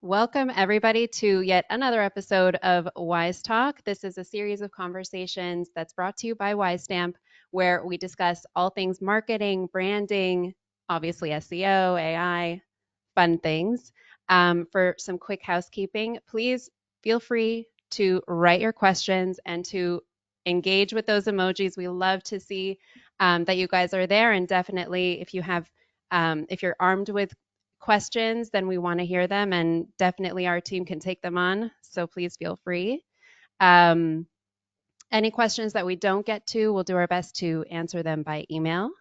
Welcome, everybody, to yet another episode of WiseTalk. This is a series of conversations that's brought to you by WiseStamp, where we discuss all things marketing, branding, obviously SEO, AI, fun things. For some quick housekeeping, please feel free to write your questions and to engage with those emojis. We love to see that you guys are there, and definitely if you're armed with questions, then we want to hear them, and definitely our team can take them on. So please feel free. Um, any questions that we don't get to, we'll do our best to answer them by email.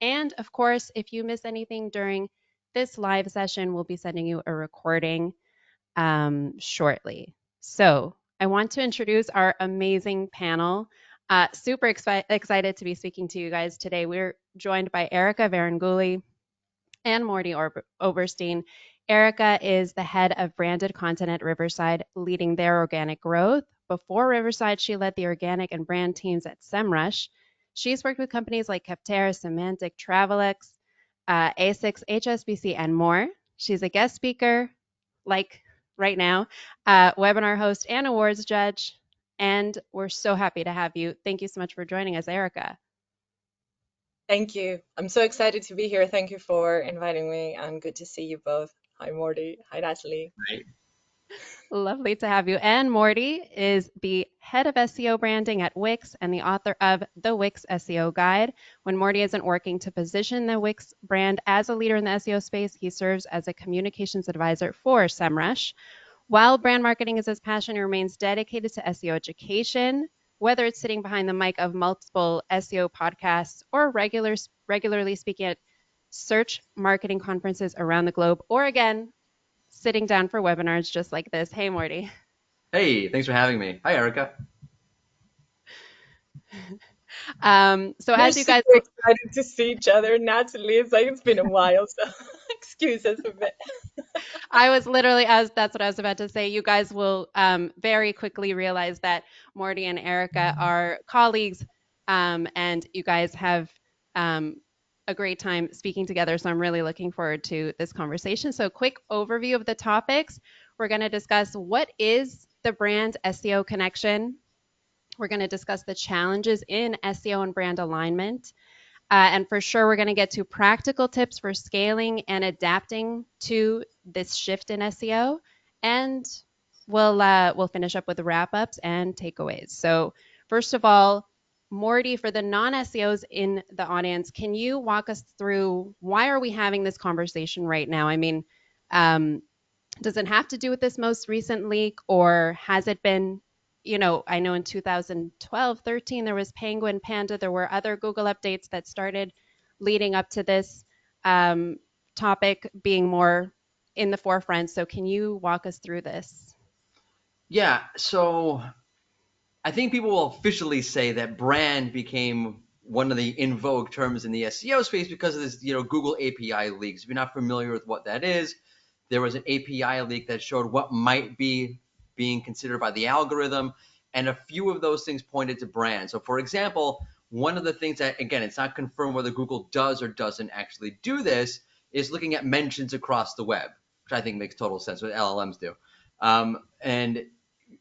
And of course, if you miss anything during this live session, we'll be sending you a recording shortly. So I want to introduce our amazing panel. Super excited to be speaking to you guys today. We're joined by Erika Varangouli and Mordy Oberstein. Erika is the head of branded content at Riverside, leading their organic growth. Before Riverside, she led the organic and brand teams at SEMrush. She's worked with companies like Capterra, Semantic, Travelex, ASICS, HSBC, and more. She's a guest speaker, like right now, webinar host, and awards judge. And we're so happy to have you. Thank you so much for joining us, Erika. Thank you. I'm so excited to be here. Thank you for inviting me, and good to see you both. Hi, Mordy. Hi, Natalie. Right. Lovely to have you. And Mordy is the head of SEO branding at Wix and the author of the Wix SEO Guide. When Mordy isn't working to position the Wix brand as a leader in the SEO space, he serves as a communications advisor for SEMrush. While brand marketing is his passion, he remains dedicated to SEO education, whether it's sitting behind the mic of multiple SEO podcasts or regularly speaking at search marketing conferences around the globe, or again, sitting down for webinars just like this. Hey, Mordy. Hey, thanks for having me. Hi, Erika. So We're as you guys, super excited to see each other, Natalie. It's like it's been a while, so excuse us a bit. that's what I was about to say. You guys will very quickly realize that Mordy and Erika are colleagues, and you guys have a great time speaking together. So I'm really looking forward to this conversation. So quick overview of the topics. We're going to discuss what is the brand SEO connection. We're going to discuss the challenges in SEO and brand alignment. And for sure, we're going to get to practical tips for scaling and adapting to this shift in SEO. And we'll finish up with the wrap ups and takeaways. So first of all, Mordy, for the non-SEOs in the audience, can you walk us through why are we having this conversation right now? I mean, does it have to do with this most recent leak, or has it been, I know in 2012, 13, there was Penguin, Panda, there were other Google updates that started leading up to this topic being more in the forefront. So can you walk us through this? Yeah, so I think people will officially say that brand became one of the in vogue terms in the SEO space because of this, Google API leaks. If you're not familiar with what that is, there was an API leak that showed what might be being considered by the algorithm, and a few of those things pointed to brand. So, for example, one of the things that, again, it's not confirmed whether Google does or doesn't actually do this, is looking at mentions across the web, which I think makes total sense, what LLMs do. And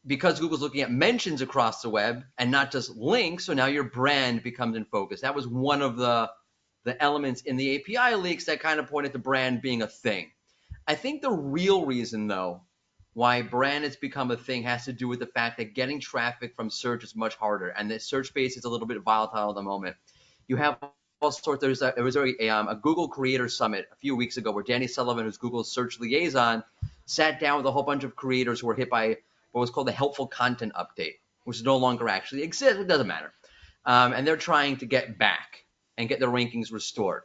because Google's looking at mentions across the web and not just links, so now your brand becomes in focus. That was one of the elements in the API leaks that kind of pointed to brand being a thing. I think the real reason, though, why brand has become a thing has to do with the fact that getting traffic from search is much harder, and the search space is a little bit volatile at the moment. You have all sorts. There was a Google Creator Summit a few weeks ago where Danny Sullivan, who's Google's search liaison, sat down with a whole bunch of creators who were hit by what was called the helpful content update, which no longer actually exists. It doesn't matter. And they're trying to get back and get their rankings restored.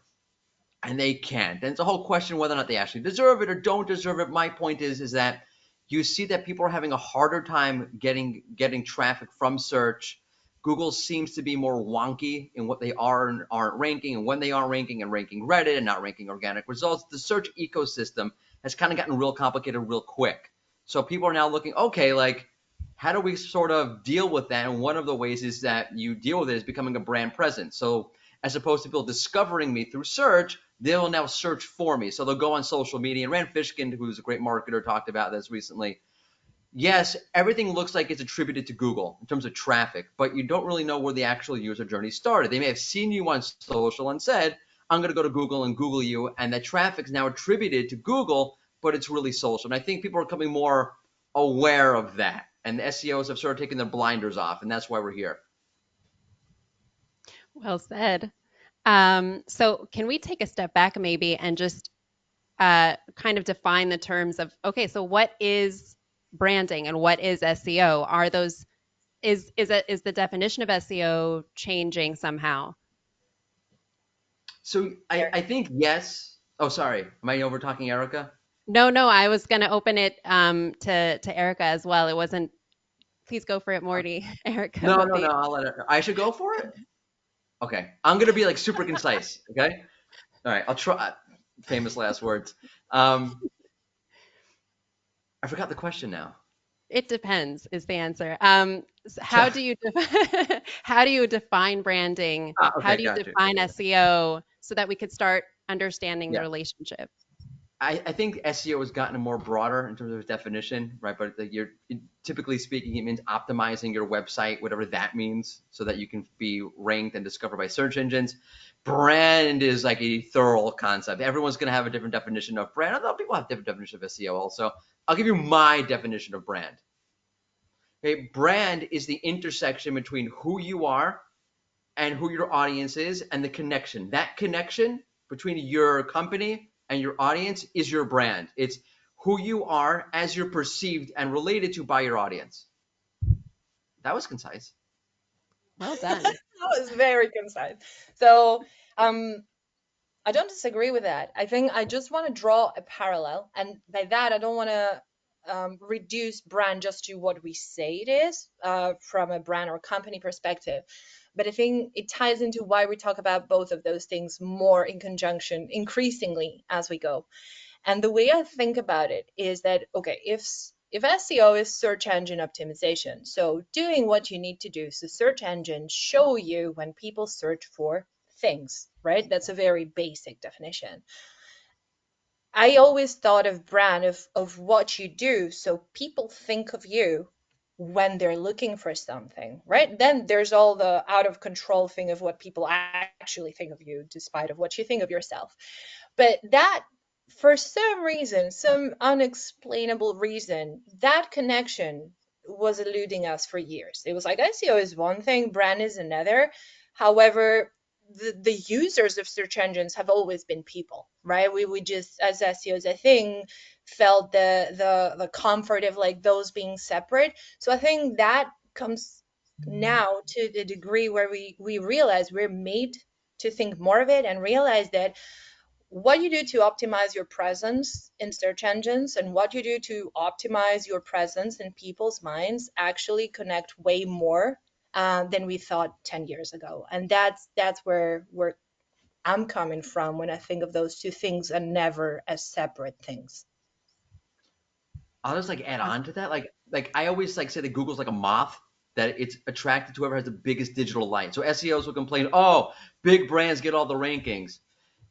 And they can't. And it's a whole question whether or not they actually deserve it or don't deserve it. My point is that you see that people are having a harder time getting traffic from search. Google seems to be more wonky in what they are and aren't ranking, and when they are ranking, and ranking Reddit and not ranking organic results. The search ecosystem has kind of gotten real complicated real quick. So people are now looking, okay, like, how do we sort of deal with that? And one of the ways is that you deal with it is becoming a brand presence. So as opposed to people discovering me through search, they will now search for me. So they'll go on social media. And Rand Fishkin, who's a great marketer, talked about this recently. Yes, everything looks like it's attributed to Google in terms of traffic, but you don't really know where the actual user journey started. They may have seen you on social and said, I'm going to go to Google and Google you, and that traffic is now attributed to Google, but it's really social. And I think people are becoming more aware of that, and the SEOs have sort of taken their blinders off, and that's why we're here. Well said. So can we take a step back maybe and just kind of define the terms of, okay, so what is branding and what is SEO? Are those is the definition of SEO changing somehow? So I think yes. Oh, sorry. Am I over talking Erica? No, no, I was going to open it to Erika as well. It wasn't. Please go for it, Mordy. Erika No, will no, no. be. I'll let her. I should go for it. Okay, I'm gonna be like super concise. Okay. All right. I'll try. Famous last words. I forgot the question now. It depends is the answer. How do you how do you define branding? How Okay, do you got you. define SEO so that we could start understanding the Yeah. relationship? I think SEO has gotten more broader in terms of its definition, right? But like you're typically speaking, it means optimizing your website, whatever that means, so that you can be ranked and discovered by search engines. Brand is like a thorough concept. Everyone's going to have a different definition of brand, although people have different definition of SEO also. I'll give you my definition of brand. Okay, brand is the intersection between who you are and who your audience is and the connection. That connection between your company and your audience is your brand. It's who you are as you're perceived and related to by your audience. That was concise. Well done. That was very concise. So, I don't disagree with that. I think I just want to draw a parallel, and by that, I don't want to reduce brand just to what we say it is from a brand or company perspective. But I think it ties into why we talk about both of those things more in conjunction, increasingly as we go. And the way I think about it is that, okay, if SEO is search engine optimization, so doing what you need to do so search engines show you when people search for things, right? That's a very basic definition. I always thought of brand of what you do so people think of you when they're looking for something, right? Then there's all the out of control thing of what people actually think of you, despite of what you think of yourself. But that, for some reason, some unexplainable reason, that connection was eluding us for years. It was like SEO is one thing, brand is another. However, the users of search engines have always been people, right? We just, as SEOs, I think, felt the comfort of like those being separate. So I think that comes now to the degree where we realize we're made to think more of it and realize that what you do to optimize your presence in search engines and what you do to optimize your presence in people's minds actually connect way more than we thought 10 years ago. And that's where I'm coming from when I think of those two things and never as separate things. I'll just like add on to that. Like I always like say that Google's like a moth, that it's attracted to whoever has the biggest digital light. So SEOs will complain, oh, big brands get all the rankings.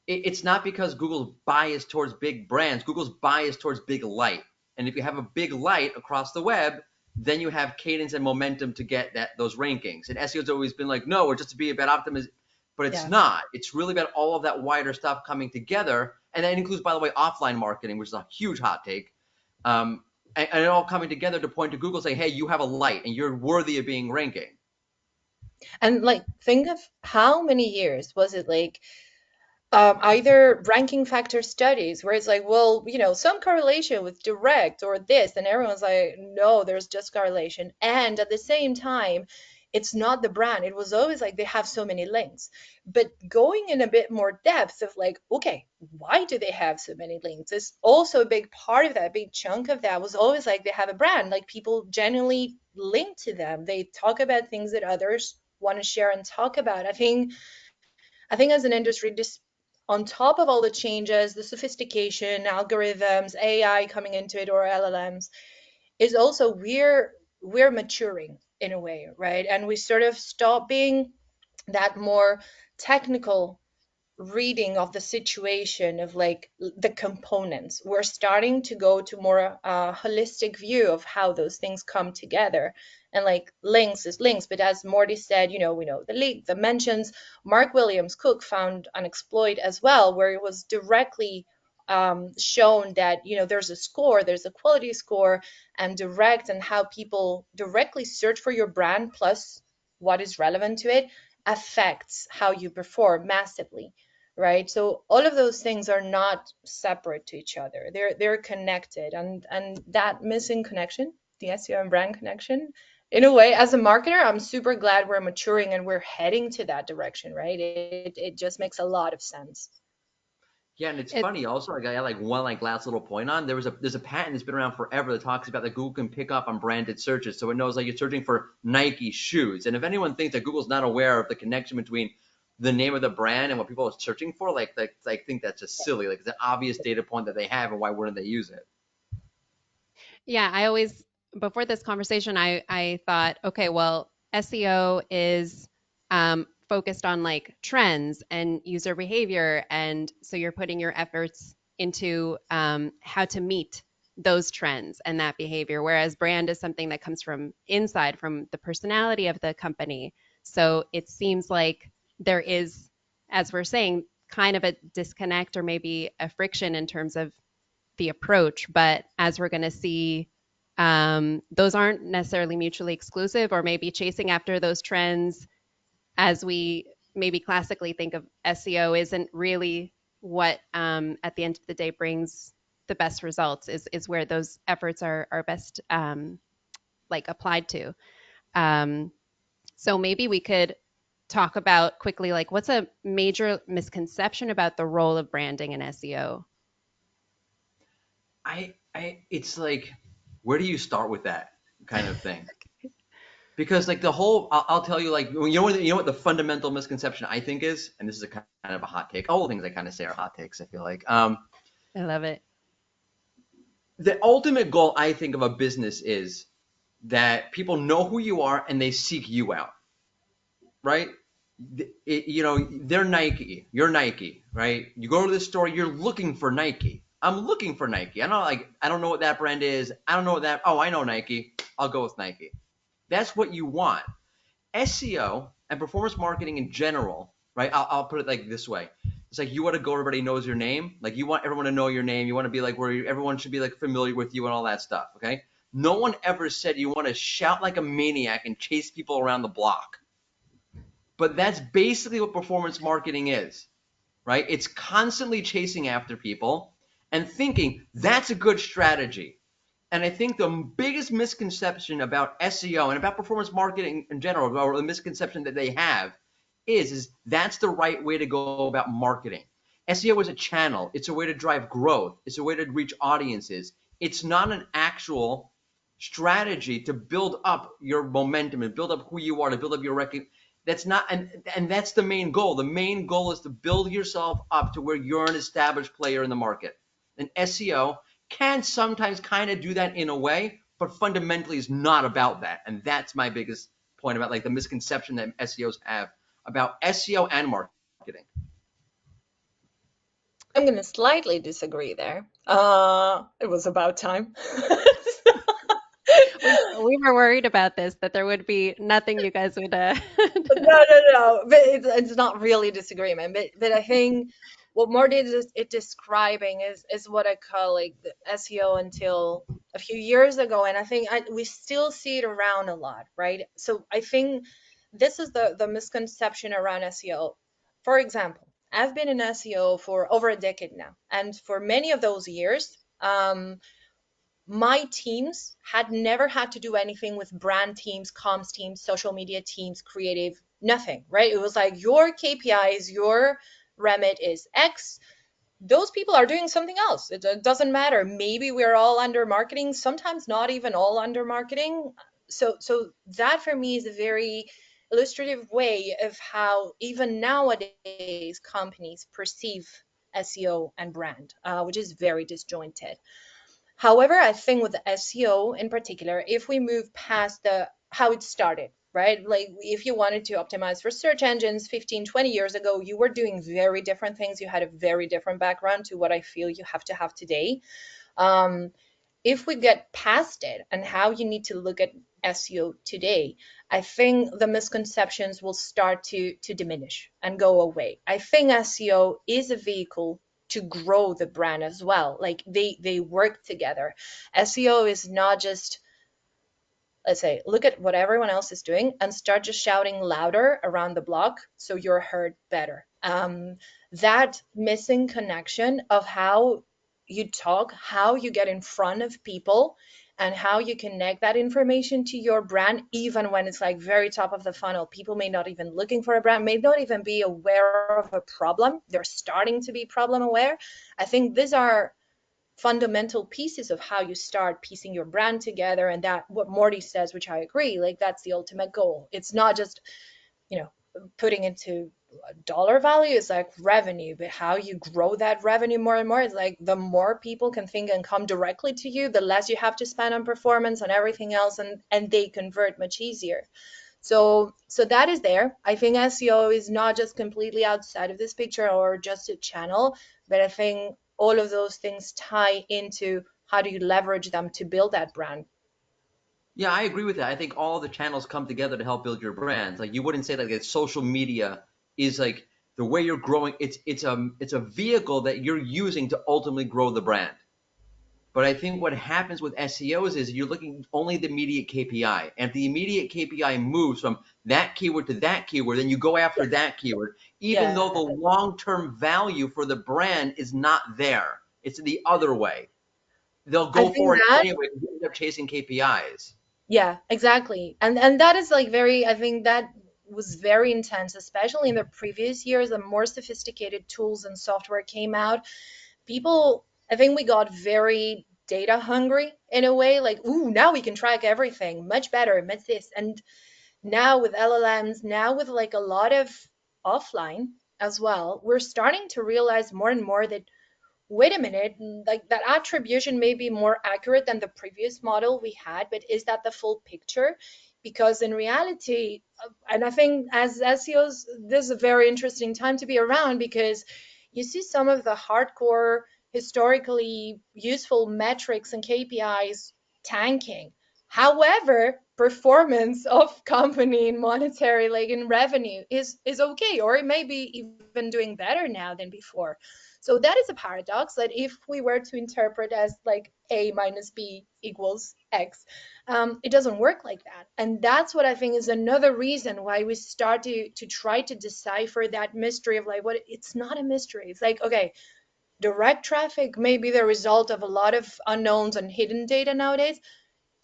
It's not because Google's biased towards big brands. Google's biased towards big light. And if you have a big light across the web, then you have cadence and momentum to get those rankings. And SEO's always been like, no, it's just to be about optimism. But it's Yeah. not. It's really about all of that wider stuff coming together. And that includes, by the way, offline marketing, which is a huge hot take. And it all coming together to point to Google saying, hey, you have a light and you're worthy of being ranking. And like, think of how many years was it like either ranking factor studies where it's like, well, some correlation with direct or this, and everyone's like, no, there's just correlation. And at the same time, it's not the brand. It was always like they have so many links. But going in a bit more depth of like, okay, why do they have so many links? It's also a big part of that, a big chunk of that was always like they have a brand, like people genuinely link to them. They talk about things that others want to share and talk about. I think as an industry, this on top of all the changes, the sophistication, algorithms, AI coming into it, or LLMs, is also we're maturing in a way, right? And we sort of stop being that more technical reading of the situation of like the components. We're starting to go to more holistic view of how those things come together. And like links is links, but as Mordy said, you know, we know the link, the mentions. Mark Williams Cook found an exploit as well, where it was directly shown that, you know, there's a score, there's a quality score, and direct, and how people directly search for your brand plus what is relevant to it affects how you perform massively, right? So all of those things are not separate to each other. They're connected, and that missing connection, the SEO and brand connection, in a way, as a marketer, I'm super glad we're maturing and we're heading to that direction, right? It just makes a lot of sense. Yeah, and it's It, funny also. Like I got like one like last little point on. There's a patent that's been around forever that talks about that Google can pick up on branded searches, so it knows like you're searching for Nike shoes. And if anyone thinks that Google's not aware of the connection between the name of the brand and what people are searching for, like think that's just silly. Like it's an obvious data point that they have, and why wouldn't they use it? yeah, I always, before this conversation, I thought, okay, well, SEO is focused on like trends and user behavior. And so you're putting your efforts into how to meet those trends and that behavior. Whereas brand is something that comes from inside, from the personality of the company. So it seems like there is, as we're saying, kind of a disconnect or maybe a friction in terms of the approach. But as we're going to see, those aren't necessarily mutually exclusive, or maybe chasing after those trends as we maybe classically think of SEO isn't really what at the end of the day brings the best results, is where those efforts are best like applied to. Um, so maybe we could talk about quickly like what's a major misconception about the role of branding in SEO? It's like, where do you start with that kind of thing? Because like the whole, I'll tell you, like you know what the fundamental misconception I think is, and this is a kind of a hot take. All the things I kind of say are hot takes. I feel like I love it. the ultimate goal I think of a business is that people know who you are and they seek you out, right? You know, they're Nike, you're Nike, right? You go to the store, you're looking for Nike. I'm looking for Nike. I don't know what that brand is. I don't know what that. Oh, I know Nike. I'll go with Nike. That's what you want. SEO and performance marketing in general, right? I'll put it like this way. It's like you want to go, everybody knows your name. Like you want everyone to know your name. You want to be like where everyone should be like familiar with you and all that stuff. Okay. No one ever said you want to shout like a maniac and chase people around the block. But that's basically what performance marketing is, right? It's constantly chasing after people and thinking that's a good strategy. And I think the biggest misconception about SEO and about performance marketing in general, or the misconception that they have, is that's the right way to go about marketing. SEO is a channel. It's a way to drive growth. It's a way to reach audiences. It's not an actual strategy to build up your momentum and build up who you are, to build up your record. That's not, and that's the main goal. The main goal is to build yourself up to where you're an established player in the market. And SEO can sometimes kind of do that in a way, but fundamentally is not about that. And that's my biggest point about like the misconception that SEOs have about SEO and marketing. I'm going to slightly disagree there. It was about time. We were worried about this, that there would be nothing you guys would. No. But it's not really disagreement. But I think what Morty is describing is what I call like the SEO until a few years ago, and I think we still see it around a lot, right? So I think this is the misconception around SEO. For example, I've been in SEO for over a decade now, and for many of those years, my teams had never had to do anything with brand teams, comms teams, social media teams, creative, nothing, right? It was like your KPIs, your remit is X. Those people are doing something else. It doesn't matter. Maybe we're all under marketing, sometimes not even all under marketing. So that for me is a very illustrative way of how even nowadays companies perceive SEO and brand, which is very disjointed. However, I think with the SEO in particular, if we move past the how it started, right? Like if you wanted to optimize for search engines 15, 20 years ago, you were doing very different things. You had a very different background to what I feel you have to have today. Um, if we get past it and how you need to look at SEO today, I think the misconceptions will start to diminish and go away. I think SEO is a vehicle to grow the brand as well. Like they work together. SEO is not just, let's say, look at what everyone else is doing and start just shouting louder around the block so you're heard better. That missing connection of how you talk, how you get in front of people, and how you connect that information to your brand, even when it's like very top of the funnel. People may not even looking for a brand, may not even be aware of a problem. They're starting to be problem aware. I think these are fundamental pieces of how you start piecing your brand together, and that what Mordy says, which I agree, like that's the ultimate goal. It's not just, you know, putting into a dollar value. It's like revenue, but how you grow that revenue more and more is like the more people can think and come directly to you, the less you have to spend on performance and everything else, and they convert much easier. So that is there. I think SEO is not just completely outside of this picture or just a channel, but I think all of those things tie into how do you leverage them to build that brand. Yeah, I agree with that. I think all the channels come together to help build your brands. Like you wouldn't say that social media is like the way you're growing. It's a vehicle that you're using to ultimately grow the brand. But I think what happens with SEOs is you're looking only at the immediate KPI. And if the immediate KPI moves from that keyword to that keyword, then you go after that keyword, even though Yeah, the long-term value for the brand is not there. It's the other way. They'll I go think for it that, anyway. You end up chasing KPIs. yeah, exactly. And that is like very, I think that was very intense, especially in the previous years. The more sophisticated tools and software came out, people, I think we got very data hungry in a way, like, ooh, now we can track everything much better, much this. And now with LLMs, now with like a lot of offline as well, we're starting to realize more and more that, wait a minute, like that attribution may be more accurate than the previous model we had, but is that the full picture? Because in reality, and I think as SEOs, this is a very interesting time to be around, because you see some of the hardcore, historically useful metrics and KPIs tanking. However, performance of company in monetary, like in revenue, is okay, or it may be even doing better now than before. So that is a paradox that if we were to interpret as like A minus B equals X, it doesn't work like that. And that's what I think is another reason why we start to try to decipher that mystery of like, what, it's not a mystery. It's like, okay, direct traffic may be the result of a lot of unknowns and hidden data nowadays.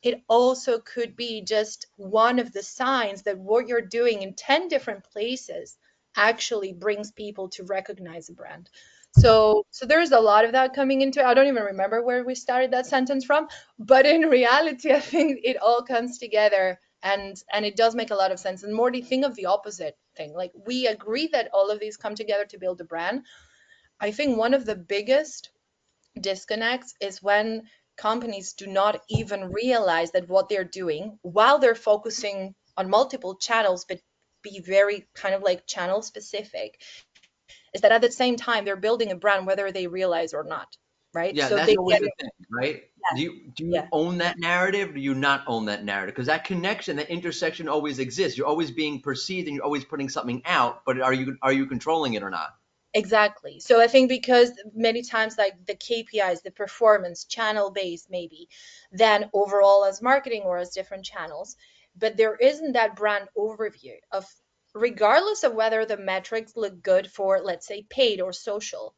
It also could be just one of the signs that what you're doing in 10 different places actually brings people to recognize a brand. So there's a lot of that coming into it. I don't even remember where we started that sentence from, but in reality, I think it all comes together, and it does make a lot of sense. And Morty, think of the opposite thing. Like we agree that all of these come together to build a brand. I think one of the biggest disconnects is when companies do not even realize that what they're doing while they're focusing on multiple channels, but be very kind of like channel specific, is that at the same time they're building a brand whether they realize or not, right? Yeah, So that's they always get the it. thing, right? Yeah, Do you yeah. own that narrative? Or do you not own that narrative? Because that connection, that intersection always exists. You're always being perceived, and you're always putting something out. But are you controlling it or not? Exactly. So I think because many times like the KPIs, the performance, channel based maybe, than overall as marketing or as different channels, but there isn't that brand overview of, regardless of whether the metrics look good for, let's say, paid or social,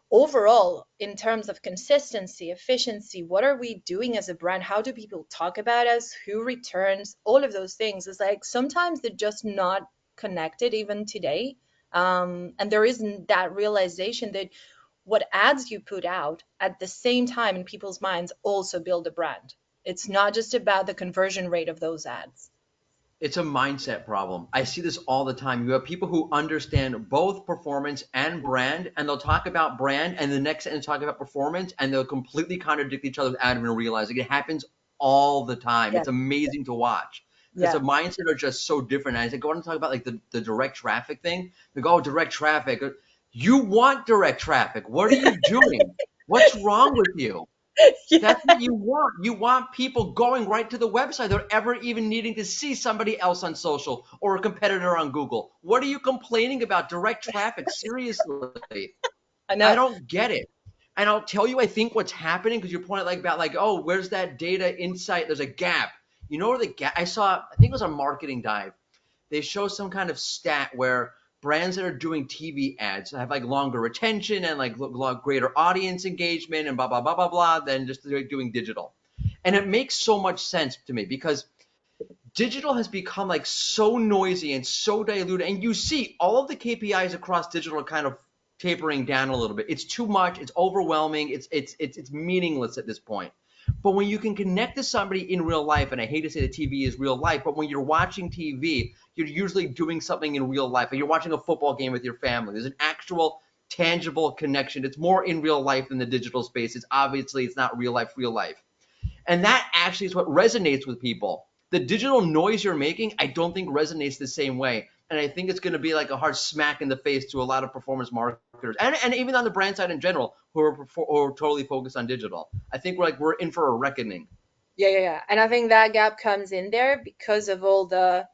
overall in terms of consistency, efficiency, what are we doing as a brand? How do people talk about us? Who returns? All of those things is like sometimes they're just not connected even today. And there isn't that realization that what ads you put out at the same time in people's minds also build a brand. It's not just about the conversion rate of those ads. It's a mindset problem. I see this all the time. You have people who understand both performance and brand, and they'll talk about brand, and the next sentence talk about performance, and they'll completely contradict each other without even realizing it. Happens all the time. Yeah. It's amazing to watch. because the Yeah. mindset are just so different. And I go on to talk about like the direct traffic thing. They go, oh, direct traffic. You want direct traffic. What are you doing? What's wrong with you? Yeah. That's what you want. You want people going right to the website without ever even needing to see somebody else on social or a competitor on Google. What are you complaining about? Direct traffic? Seriously. I I know. don't get it. And I'll tell you, I think what's happening, because you pointed like about like, oh, where's that data insight? There's a gap. You know where the gap? I saw, I think it was a marketing dive. They show some kind of stat where brands that are doing TV ads have like longer retention and like greater audience engagement and blah blah blah blah blah than just doing digital. And it makes so much sense to me because digital has become like so noisy and so diluted, and you see all of the KPIs across digital are kind of tapering down a little bit. It's too much, it's overwhelming, it's meaningless at this point. But when you can connect to somebody in real life, and I hate to say that TV is real life, but when you're watching TV, you're usually doing something in real life. Like you're watching a football game with your family. There's an actual tangible connection. It's more in real life than the digital space. It's obviously it's not real life. And that actually is what resonates with people. The digital noise you're making, I don't think resonates the same way. And I think it's going to be like a hard smack in the face to a lot of performance marketers, and even on the brand side in general, who are totally focused on digital. I think we're in for a reckoning. Yeah, yeah, yeah. And I think that gap comes in there because of all the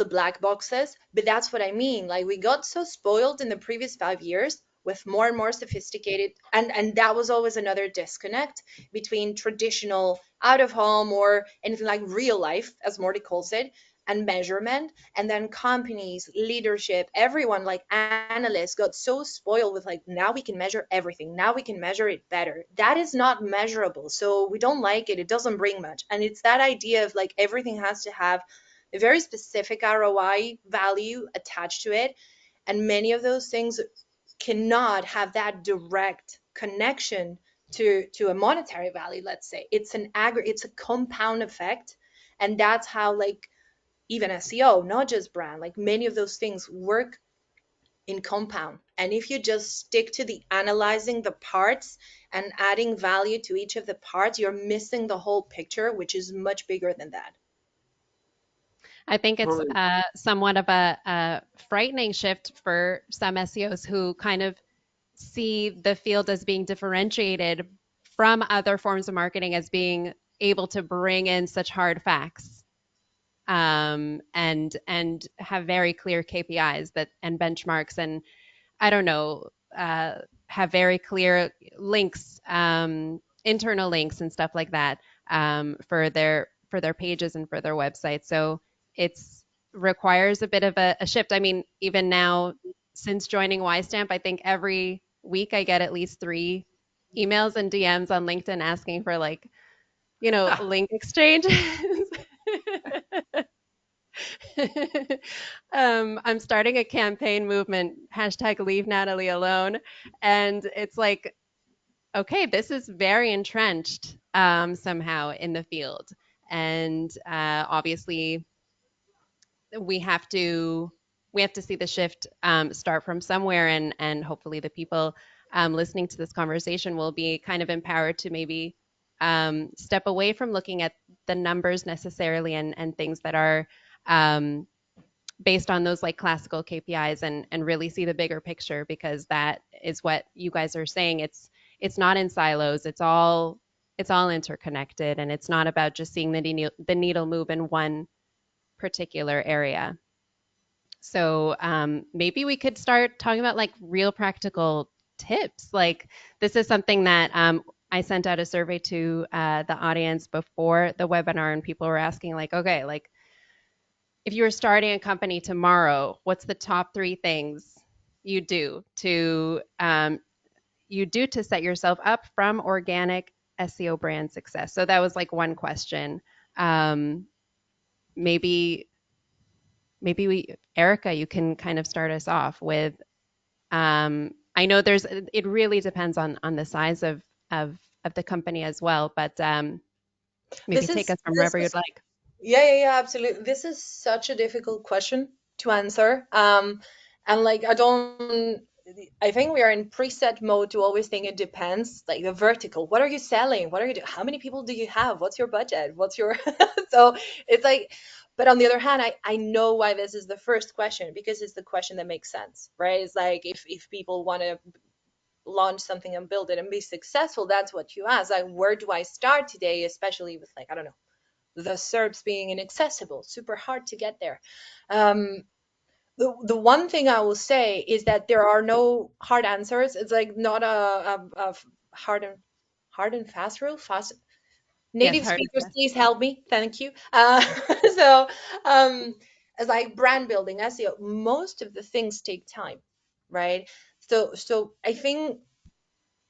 black boxes. But that's what I mean. Like we got so spoiled in the previous 5 years with more and more sophisticated, and that was always another disconnect between traditional out of home or anything like real life, as Morty calls it, and measurement. And then companies, leadership, everyone like analysts got so spoiled with like, now we can measure everything, now we can measure it better. That is not measurable, so we don't like it. It doesn't bring much. And it's that idea of like everything has to have a very specific ROI value attached to it. And many of those things cannot have that direct connection to a monetary value. Let's say it's a compound effect. And that's how like even SEO, not just brand, like many of those things work in compound. And if you just stick to the analyzing the parts and adding value to each of the parts, you're missing the whole picture, which is much bigger than that. I think it's Totally. somewhat of a frightening shift for some SEOs who kind of see the field as being differentiated from other forms of marketing as being able to bring in such hard facts, and have very clear KPIs that and benchmarks, and I don't know, have very clear links, internal links and stuff like that, for their pages and for their websites. So it's requires a bit of a shift. I mean, even now, since joining YStamp, I think every week I get at least 3 emails and DMs on LinkedIn asking for like, link exchanges. I'm starting a campaign movement, hashtag leave Natalie alone. And it's like, okay, this is very entrenched, somehow in the field. And obviously, we have to we have to see the shift, start from somewhere, and hopefully the people, listening to this conversation will be kind of empowered to maybe, step away from looking at the numbers necessarily, and things that are, um, based on those like classical KPIs, and really see the bigger picture, because that is what you guys are saying. It's not in silos. It's all interconnected, and it's not about just seeing the needle move in one particular area. So, maybe we could start talking about like real practical tips. Like this is something that, I sent out a survey to, the audience before the webinar, and people were asking like, okay, like if you were starting a company tomorrow, what's the top 3 things you do to set yourself up from organic SEO brand success? So that was like one question. Um, maybe Erica, you can kind of start us off with. I know it really depends on the size of the company as well, but, maybe This take is us from this wherever you'd is like. Yeah, yeah, yeah, absolutely. This is such a difficult question to answer. And like I don't I think we are in preset mode to always think it depends, like the vertical. What are you selling? What are you doing? How many people do you have? What's your budget? What's your so it's like, but on the other hand, I know why this is the first question, because it's the question that makes sense, right? It's like if people want to launch something and build it and be successful, that's what you ask. Like, where do I start today? Especially with, like, I don't know, the SERPs being inaccessible, super hard to get there. Um, the one thing I will say is that there are no hard answers. It's like not a hard and fast rule. Fast Yes, native hard and speakers, fast. please help me. Thank you. So um, as like brand building, SEO, most of the things take time, right? So I think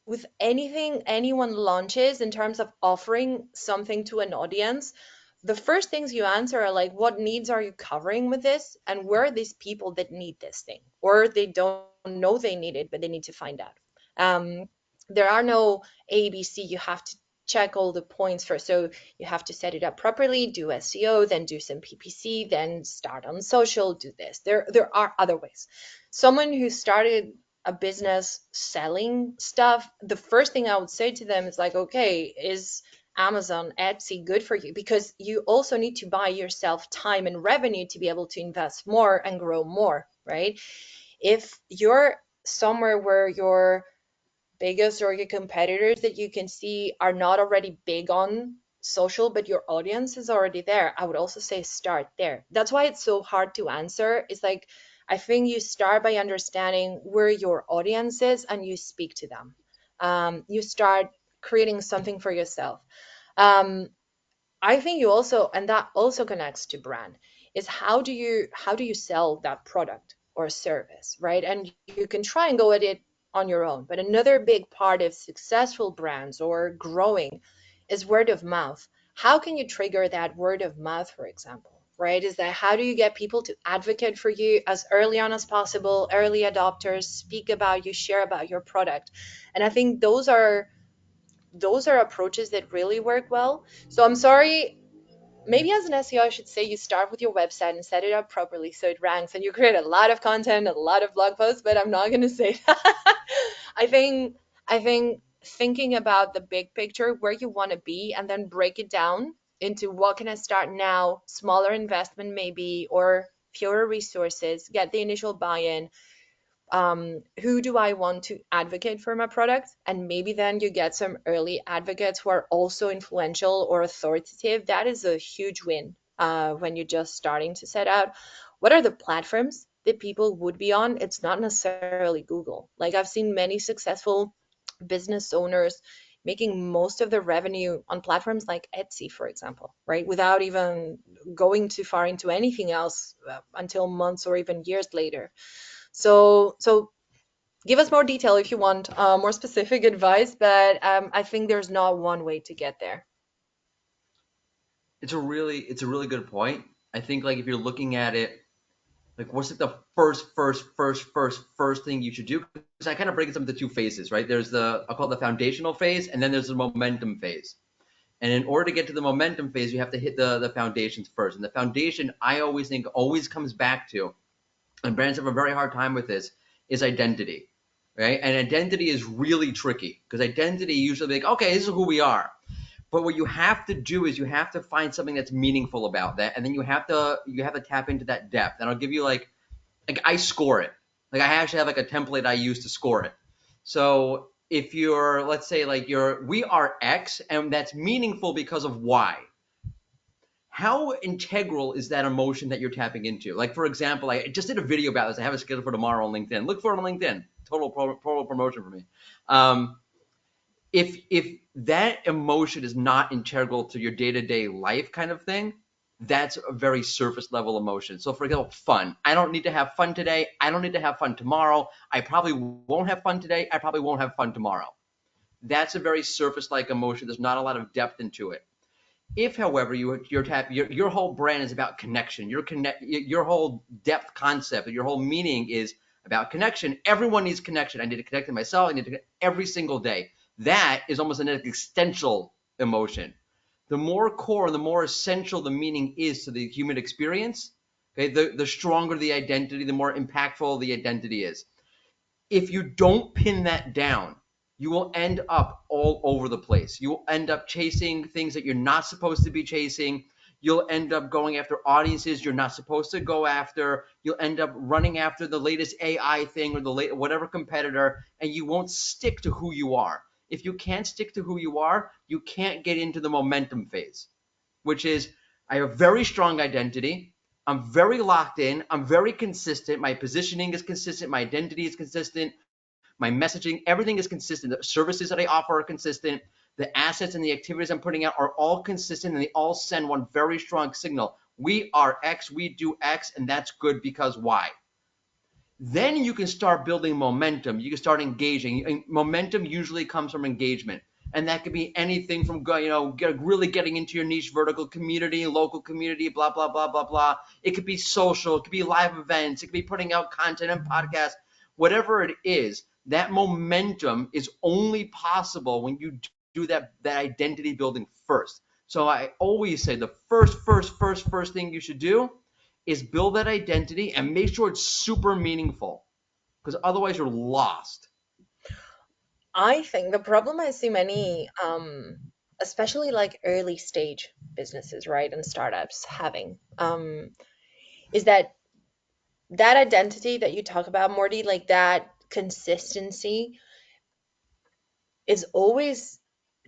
with anything anyone launches in terms of offering something to an audience, the first things you answer are like, what needs are you covering with this? And where are these people that need this thing? Or they don't know they need it, but they need to find out. Um, there are no ABC. You have to check all the points first. So you have to set it up properly, do SEO, then do some PPC, then start on social, do this. There are other ways. Someone who started a business selling stuff, the first thing I would say to them is like, okay, is Amazon, Etsy good for you? Because you also need to buy yourself time and revenue to be able to invest more and grow more, right? If you're somewhere where your biggest or your competitors that you can see are not already big on social, but your audience is already there, I would also say start there. That's why it's so hard to answer. It's like, I think you start by understanding where your audience is and you speak to them. You start creating something for yourself. Um, I think you also, and that also connects to brand, is how do you sell that product or service, right? And you can try and go at it on your own. But another big part of successful brands or growing is word of mouth. How can you trigger that word of mouth, for example, right? Is that how do you get people to advocate for you as early on as possible, early adopters, speak about you, share about your product. And I think those are approaches that really work well. So I'm sorry, maybe as an SEO, I should say you start with your website and set it up properly so it ranks and you create a lot of content, a lot of blog posts, but I'm not going to say that. I think thinking about the big picture, where you want to be, and then break it down into what can I start now, smaller investment maybe, or fewer resources, get the initial buy-in, who do I want to advocate for my product? And maybe then you get some early advocates who are also influential or authoritative. That is a huge win when you're just starting to set out. What are the platforms that people would be on? It's not necessarily Google. Like, I've seen many successful business owners making most of their revenue on platforms like Etsy, for example, right? Without even going too far into anything else until months or even years later. So give us more detail if you want, more specific advice, but I think there's not one way to get there. It's a really good point. I think like if you're looking at it, like what's like the first thing you should do? Because I kind of break it up into two phases, right? There's I'll call it the foundational phase, and then there's the momentum phase. And in order to get to the momentum phase, you have to hit the foundations first. And the foundation, I always think, always comes back to, and brands have a very hard time with this, is identity, right? And identity is really tricky because identity usually like, okay, this is who we are. But what you have to do is you have to find something that's meaningful about that, and then you have to tap into that depth. And I'll give you like I score it. Like I actually have like a template I use to score it. So if you're, let's say like we are X, and that's meaningful because of Y. How integral is that emotion that you're tapping into? Like, for example, I just did a video about this. I have it scheduled for tomorrow on LinkedIn. Look for it on LinkedIn. Total promotion for me. Um, if that emotion is not integral to your day-to-day life kind of thing, that's a very surface level emotion. So for example, fun. I don't need to have fun today. I don't need to have fun tomorrow. I probably won't have fun today. I probably won't have fun tomorrow. That's a very surface like emotion. There's not a lot of depth into it. If, however, your whole brand is about connection, your whole depth concept, your whole meaning is about connection. Everyone needs connection. I need to connect to myself. I need to connect every single day. That is almost an existential emotion. The more core, the more essential the meaning is to the human experience, okay, the stronger the identity, the more impactful the identity is. If you don't pin that down, you will end up all over the place. You will end up chasing things that you're not supposed to be chasing. You'll end up going after audiences you're not supposed to go after. You'll end up running after the latest AI thing or whatever competitor, and you won't stick to who you are. If you can't stick to who you are, you can't get into the momentum phase, which is I have a very strong identity. I'm very locked in. I'm very consistent. My positioning is consistent. My identity is consistent. My messaging, everything is consistent. The services that I offer are consistent. The assets and the activities I'm putting out are all consistent, and they all send one very strong signal. We are X, we do X, and that's good because Y. Then you can start building momentum. You can start engaging. And momentum usually comes from engagement. And that could be anything from really getting into your niche vertical community, local community, blah, blah, blah, blah, blah. It could be social. It could be live events. It could be putting out content and podcasts. Whatever it is, that momentum is only possible when you do that identity building first. So I always say the first thing you should do is build that identity and make sure it's super meaningful, because otherwise you're lost. I think the problem I see many, especially like early stage businesses, right, and startups having, is that identity that you talk about, Morty, like that consistency is always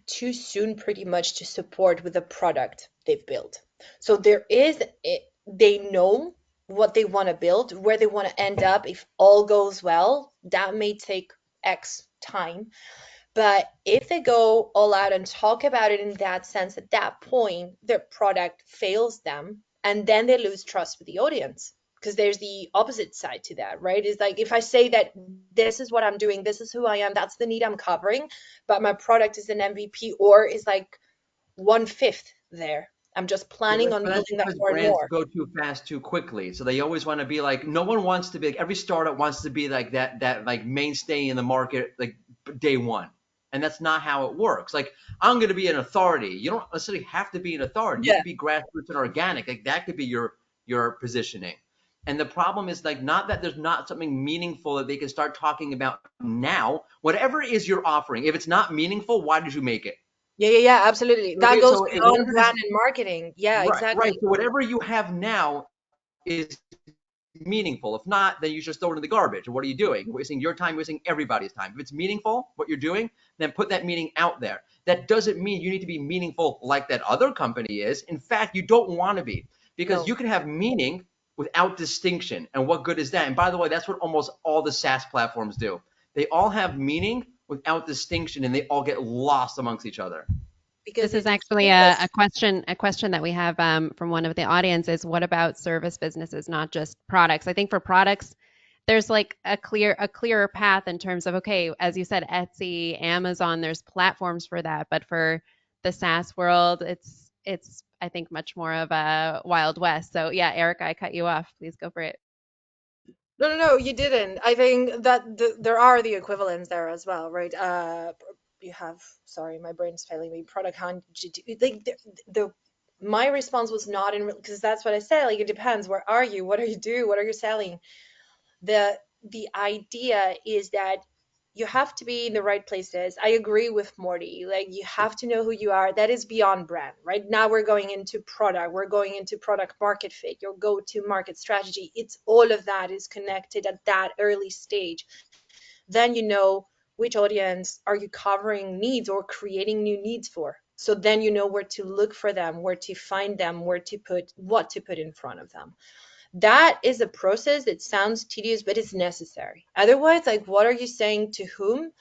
too soon pretty much to support with the product they've built. So they know what they want to build, where they want to end up if all goes well. That may take X time. But if they go all out and talk about it in that sense, at that point, their product fails them and then they lose trust with the audience. Because there's the opposite side to that, right? It's like if I say that this is what I'm doing, this is who I am, that's the need I'm covering, but my product is an MVP or is like 1/5 there. I'm just Yeah, planning on but that's building that because more and brands more. go too fast too quickly. So they always want to be like, no one wants to be like, every startup wants to be like that like mainstay in the market like day one. And that's not how it works. Like, I'm going to be an authority. You don't necessarily have to be an authority. You Yeah. could be grassroots and organic. Like that could be your positioning. And the problem is like not that there's not something meaningful that they can start talking about now. Whatever is your offering, if it's not meaningful, why did you make it? Yeah, yeah, yeah, absolutely. That Okay, goes so beyond whatever it is, brand and marketing. Yeah, right, right. exactly. So whatever you have now is meaningful. If not, then you just throw it in the garbage. And what are you doing? You're wasting your time, wasting everybody's time. If it's meaningful, what you're doing, then put that meaning out there. That doesn't mean you need to be meaningful like that other company is. In fact, you don't want to be, because No. you can have meaning without distinction. And what good is that? And by the way, that's what almost all the SaaS platforms do. They all have meaning without distinction, and they all get lost amongst each other. Because This is it's actually clueless. a question that we have from one of the audience is what about service businesses, not just products? I think for products, there's like a clearer path in terms of, okay, as you said, Etsy, Amazon, there's platforms for that. But for the SaaS world, it's I think much more of a Wild West. So yeah, Erica, I cut you off. Please go for it. No, no, no, you didn't. I think that there are the equivalents there as well, right? You have, sorry, my brain's failing me. Product hunt, like my response was not in because that's what I said. Like it depends. Where are you? What are you do? What are you selling? The idea is that you have to be in the right places. I agree with Morty. Like you have to know who you are. That is beyond brand. Right now we're going into product. We're going into product market fit, your go-to market strategy. It's all of that is connected at that early stage. Then you know which audience are you covering needs or creating new needs for. So then you know where to look for them, where to find them, where to put what to put in front of them. That is a process that sounds tedious, but it's necessary. Otherwise, like, what are you saying to whom?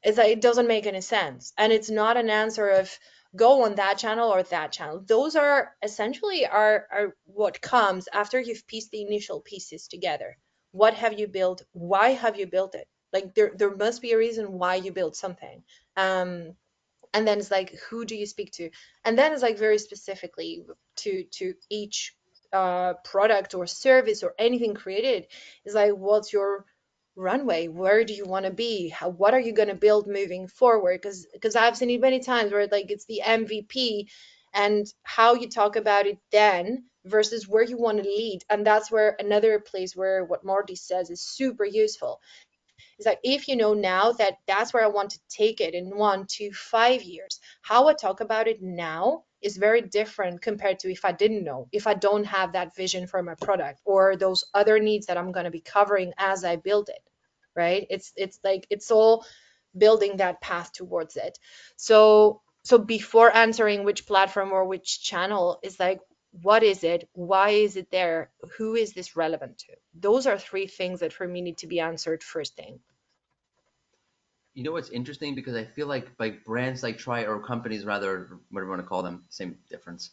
It's like it doesn't make any sense, and it's not an answer of go on that channel or that channel. Those are essentially are what comes after you've pieced the initial pieces together. What have you built? Why have you built it? Like there must be a reason why you built something. And then it's like who do you speak to, and then it's like very specifically to each product or service or anything created is like what's your runway, where do you want to be, what are you going to build moving forward, because I've seen it many times where like it's the MVP and how you talk about it then versus where you want to lead. And that's where another place where what Morty says is super useful. It's like, if you know now that that's where I want to take it in 1 to 5 years, how I talk about it now is very different compared to if I didn't know, if I don't have that vision for my product or those other needs that I'm going to be covering as I build it, right? It's like, it's all building that path towards it. So before answering which platform or which channel, is like, what is it? Why is it there? Who is this relevant to? Those are 3 things that for me need to be answered first thing. You know what's interesting, because I feel like brands like try, or companies rather, whatever you want to call them, same difference.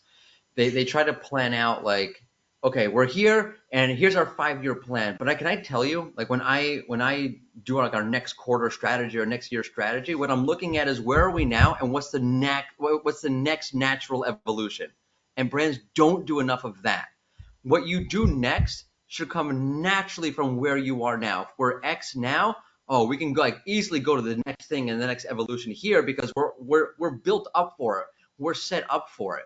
They try to plan out like, okay, we're here and here's our 5-year plan. But can I tell you, like when I do like our next quarter strategy or next year strategy, what I'm looking at is where are we now and what's the next natural evolution. And brands don't do enough of that. What you do next should come naturally from where you are now. If we're X now, oh, we can go like easily go to the next thing and the next evolution here because we're built up for it. We're set up for it.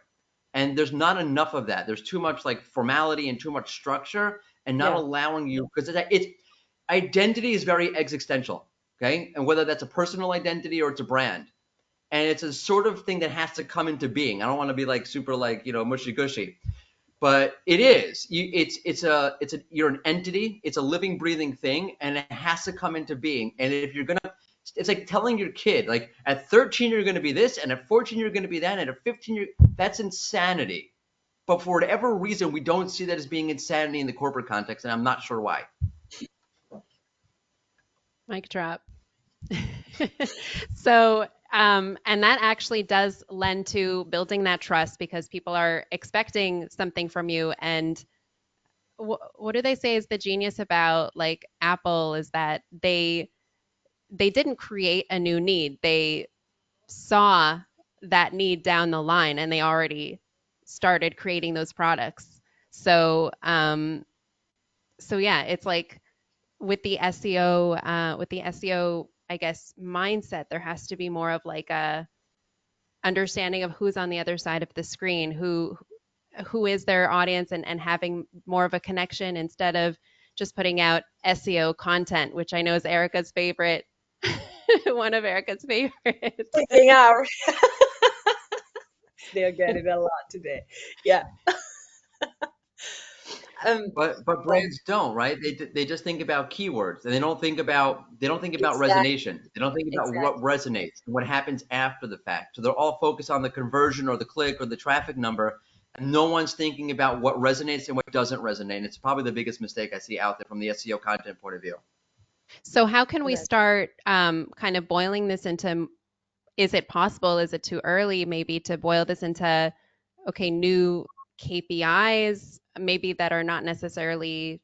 And there's not enough of that. There's too much like formality and too much structure, and not Yeah. allowing you, because it's identity is very existential, okay? And whether that's a personal identity or it's a brand, and it's a sort of thing that has to come into being. I don't want to be like super like, mushy gushy, but it is. You're an entity. It's a living, breathing thing, and it has to come into being. And if you're gonna, it's like telling your kid, like at 13 you're gonna be this, and at 14 you're gonna be that, and at 15 that's insanity. But for whatever reason, we don't see that as being insanity in the corporate context, and I'm not sure why. Mic drop. So, and that actually does lend to building that trust because people are expecting something from you. And what do they say is the genius about like Apple is that they didn't create a new need. They saw that need down the line and they already started creating those products. So, so yeah, it's like with the SEO, I guess, mindset, there has to be more of like a understanding of who's on the other side of the screen, who is their audience, and having more of a connection instead of just putting out SEO content, which I know is Erika's favorite, one of Erika's favorites. Thing out. They're getting a lot today. Yeah. But brands don't, right? They just think about keywords, and they don't think about Exactly. resonation. They don't think about what Exactly. resonates and what happens after the fact. So they're all focused on the conversion or the click or the traffic number, and no one's thinking about what resonates and what doesn't resonate. And it's probably the biggest mistake I see out there from the SEO content point of view. So how can we start kind of boiling this into, is it possible, is it too early maybe to boil this into, okay, new KPIs, maybe that are not necessarily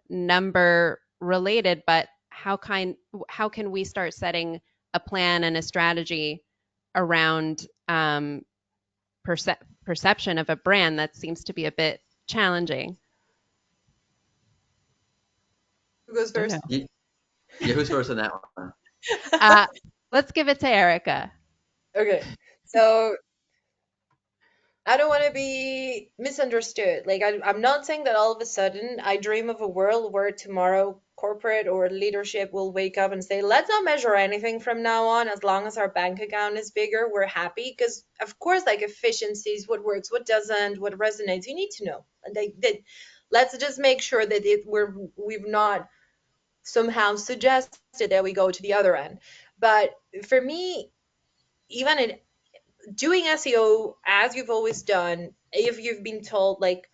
number related, but how can we start setting a plan and a strategy around perception of a brand that seems to be a bit challenging? Who goes I don't first? know. Yeah, who's first on that one? Let's give it to Erika. Okay. So I don't want to be misunderstood. Like, I'm not saying that all of a sudden I dream of a world where tomorrow corporate or leadership will wake up and say, let's not measure anything from now on. As long as our bank account is bigger, we're happy. Because, of course, like efficiencies, what works, what doesn't, what resonates, you need to know. And let's just make sure that we've not somehow suggested that we go to the other end. But for me, even in doing SEO as you've always done, if you've been told like,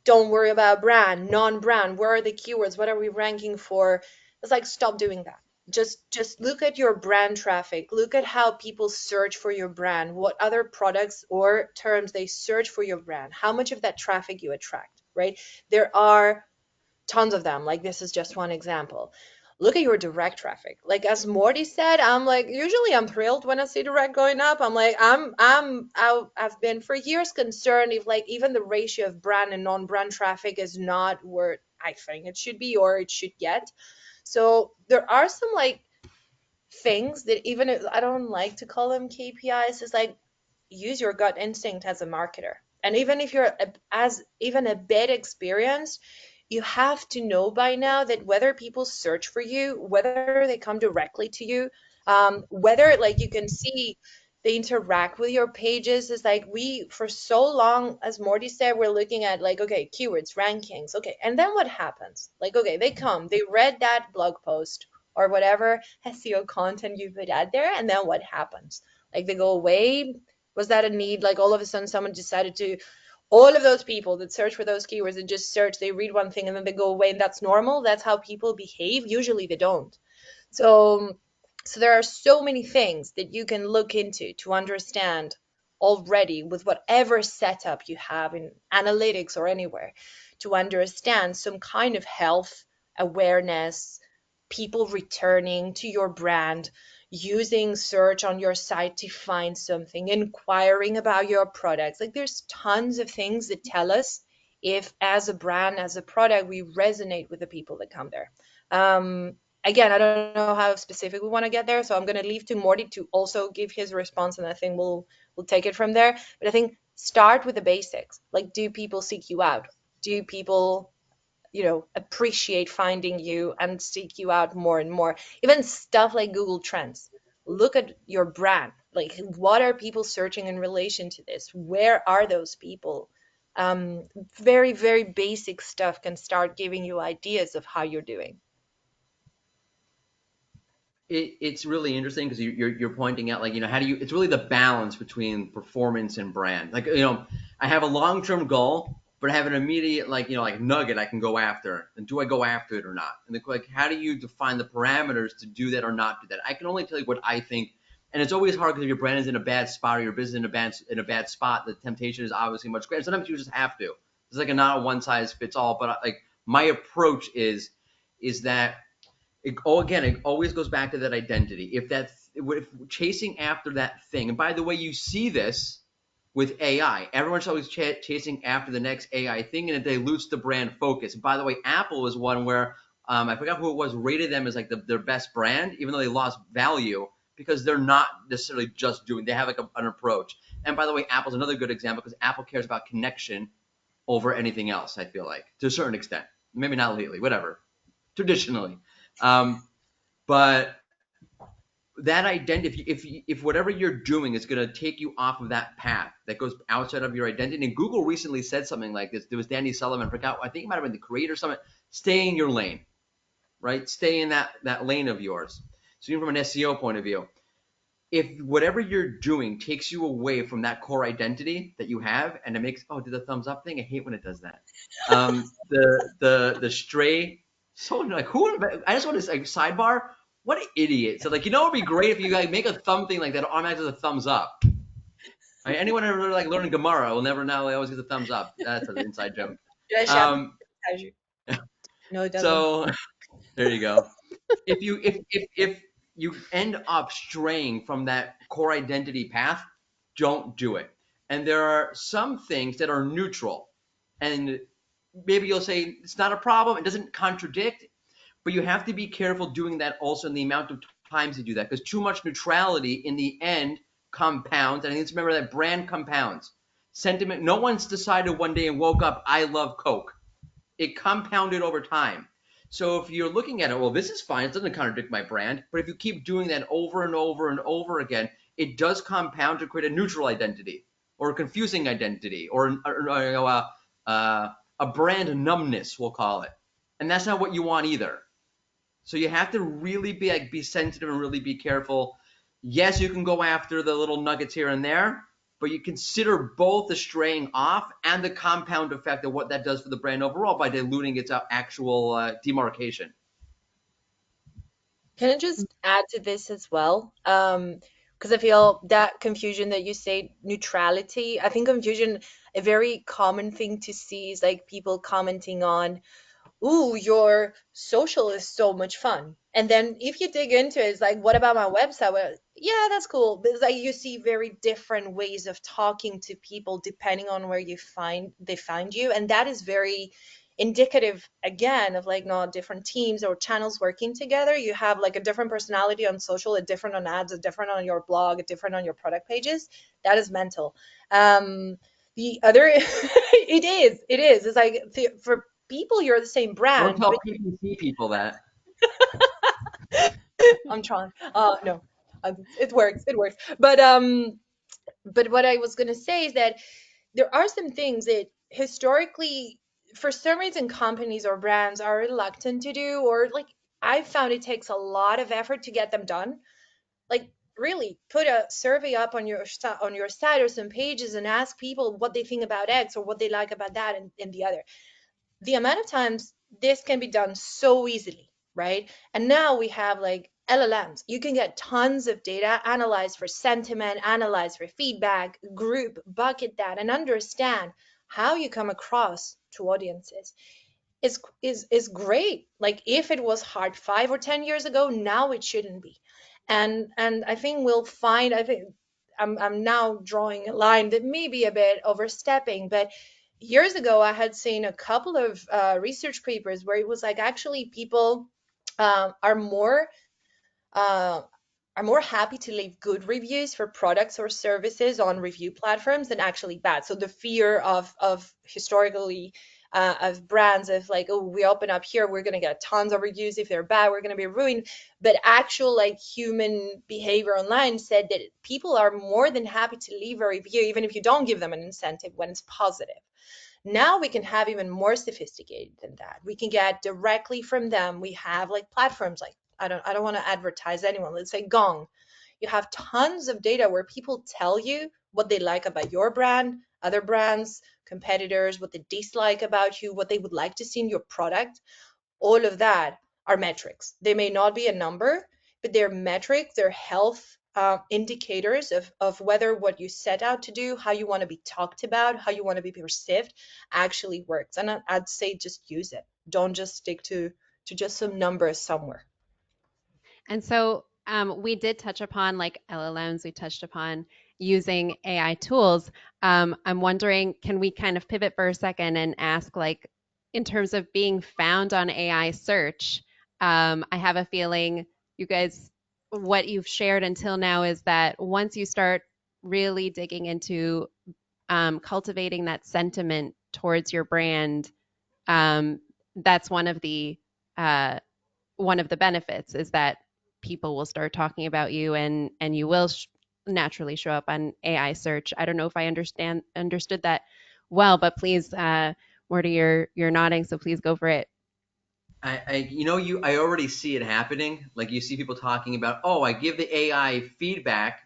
don't worry about brand, non-brand, where are the keywords, what are we ranking for? It's like, stop doing that. Just look at your brand traffic, look at how people search for your brand, what other products or terms they search for your brand, how much of that traffic you attract, right? There are tons of them. Like, this is just one example. Look at your direct traffic. Like, as Morty said, I'm like, usually I'm thrilled when I see direct going up. I'm like, I've been for years concerned if like even the ratio of brand and non-brand traffic is not where I think it should be or it should get. So there are some like things that, even if I don't like to call them KPIs, it's like, use your gut instinct as a marketer. And even if you're as even a bit experienced, you have to know by now that whether people search for you, whether they come directly to you, whether like you can see they interact with your pages, is like we for so long, as Morty said, we're looking at like, okay, keywords, rankings, okay, and then what happens? Like, okay, they come, they read that blog post or whatever SEO content you put out there, and then what happens? Like they go away. Was that a need? Like all of a sudden someone decided to, all of those people that search for those keywords and just search, they read one thing and then they go away, and that's normal? That's how people behave? Usually they don't. So, so there are so many things that you can look into to understand already with whatever setup you have in analytics or anywhere, to understand some kind of health awareness, people returning to your brand, using search on your site to find something, inquiring about your products. Like there's tons of things that tell us if as a brand, as a product, we resonate with the people that come there. Again, I don't know how specific we want to get there, so I'm going to leave to Morty to also give his response, and I think we'll take it from there. But I think start with the basics. Like, do people seek you out? Do people, appreciate finding you and seek you out more and more? Even stuff like Google Trends. Look at your brand. Like, what are people searching in relation to this? Where are those people? Very, very basic stuff can start giving you ideas of how you're doing. It's really interesting because you're pointing out, like, how do you, it's really the balance between performance and brand. Like, I have a long-term goal, but I have an immediate, like, like nugget I can go after. And do I go after it or not? And like, how do you define the parameters to do that or not do that? I can only tell you what I think. And it's always hard because if your brand is in a bad spot or your business in a bad spot, the temptation is obviously much greater. Sometimes you just have to. It's like not a one size fits all. But like my approach is that it always goes back to that identity. If chasing after that thing, and by the way, you see this with AI. Everyone's always chasing after the next AI thing, and it dilutes the brand focus. And by the way, Apple is one where I forgot who it was, rated them as like their best brand, even though they lost value because they're not necessarily just doing. They have like an approach. And by the way, Apple's another good example because Apple cares about connection over anything else. I feel like to a certain extent, maybe not lately, whatever. Traditionally. But that identity, if whatever you're doing is going to take you off of that path that goes outside of your identity, and Google recently said something like this. There was Danny Sullivan, I think it might have been the Creator Summit. Stay in your lane, right? Stay in that lane of yours. So even from an SEO point of view, if whatever you're doing takes you away from that core identity that you have, and it makes, do the thumbs up thing. I hate when it does that. The stray. So like, who? I just want to like sidebar. What an idiot! So like, it'd be great if you like make a thumb thing like that automatically does a thumbs up. Right? Anyone ever like learning Gemara will never know. They always get the thumbs up. That's an inside joke. No, it doesn't. So there you go. If you end up straying from that core identity path, don't do it. And there are some things that are neutral, and maybe you'll say it's not a problem, it doesn't contradict, but you have to be careful doing that also in the amount of times you do that, because too much neutrality in the end compounds. And I need to remember that brand compounds. Sentiment, no one's decided one day and woke up, I love Coke. It compounded over time. So if you're looking at it, well, this is fine, it doesn't contradict my brand, but if you keep doing that over and over and over again, it does compound to create a neutral identity or a confusing identity or a brand numbness, we'll call it. And that's not what you want either. So you have to really be sensitive and really be careful. Yes, you can go after the little nuggets here and there, but you consider both the straying off and the compound effect of what that does for the brand overall by diluting its actual demarcation. Can I just add to this as well? Because I feel that confusion that you say, neutrality, I think confusion, a very common thing to see is like people commenting on, ooh, your social is so much fun. And then if you dig into it, it's like, what about my website? Well, yeah, that's cool. But it's like you see very different ways of talking to people depending on where they find you. And that is very indicative again of like not different teams or channels working together. You have like a different personality on social, a different on ads, a different on your blog, a different on your product pages. That is mental. The other it is it's like for people, you're the same Don't brand, tell but PPC people that. I'm trying. No, it works. It works. But what I was gonna say is that there are some things that historically, for some reason, companies or brands are reluctant to do, or like I found it takes a lot of effort to get them done. Like really put a survey up on on your site or some pages and ask people what they think about X or what they like about that and the other. The amount of times this can be done so easily, right? And now we have like LLMs. You can get tons of data, analyze for sentiment, analyze for feedback, group, bucket that, and understand how you come across to audiences is great. Like if it was hard 5 or 10 years ago, now it shouldn't be. And I think we'll find. I think I'm now drawing a line that may be a bit overstepping, but years ago I had seen a couple of research papers where it was like actually people are uh, more happy to leave good reviews for products or services on review platforms than actually bad. So the fear of historically of brands of like, oh, we open up here, we're gonna get tons of reviews. If they're bad, we're gonna be ruined. But actual like human behavior online said that people are more than happy to leave a review, even if you don't give them an incentive when it's positive. Now we can have even more sophisticated than that. We can get directly from them. We have like platforms like I don't want to advertise anyone. Let's say Gong. You have tons of data where people tell you what they like about your brand, other brands, competitors, what they dislike about you, what they would like to see in your product. All of that are metrics. They may not be a number, but they're metrics, they're health indicators of whether what you set out to do, how you want to be talked about, how you want to be perceived actually works. And I'd say just use it. Don't just stick to just some numbers somewhere. And so we did touch upon like LLMs, we touched upon using AI tools. I'm wondering, can we kind of pivot for a second and ask, like, in terms of being found on AI search, I have a feeling you guys, what you've shared until now is that once you start really digging into cultivating that sentiment towards your brand, um, that's uh, one of the benefits is that people will start talking about you and you will naturally show up on AI search. I don't know if I understood that well, but please, Mordy, you're nodding, so please go for it. I already see it happening. Like you see people talking about, oh, I give the AI feedback,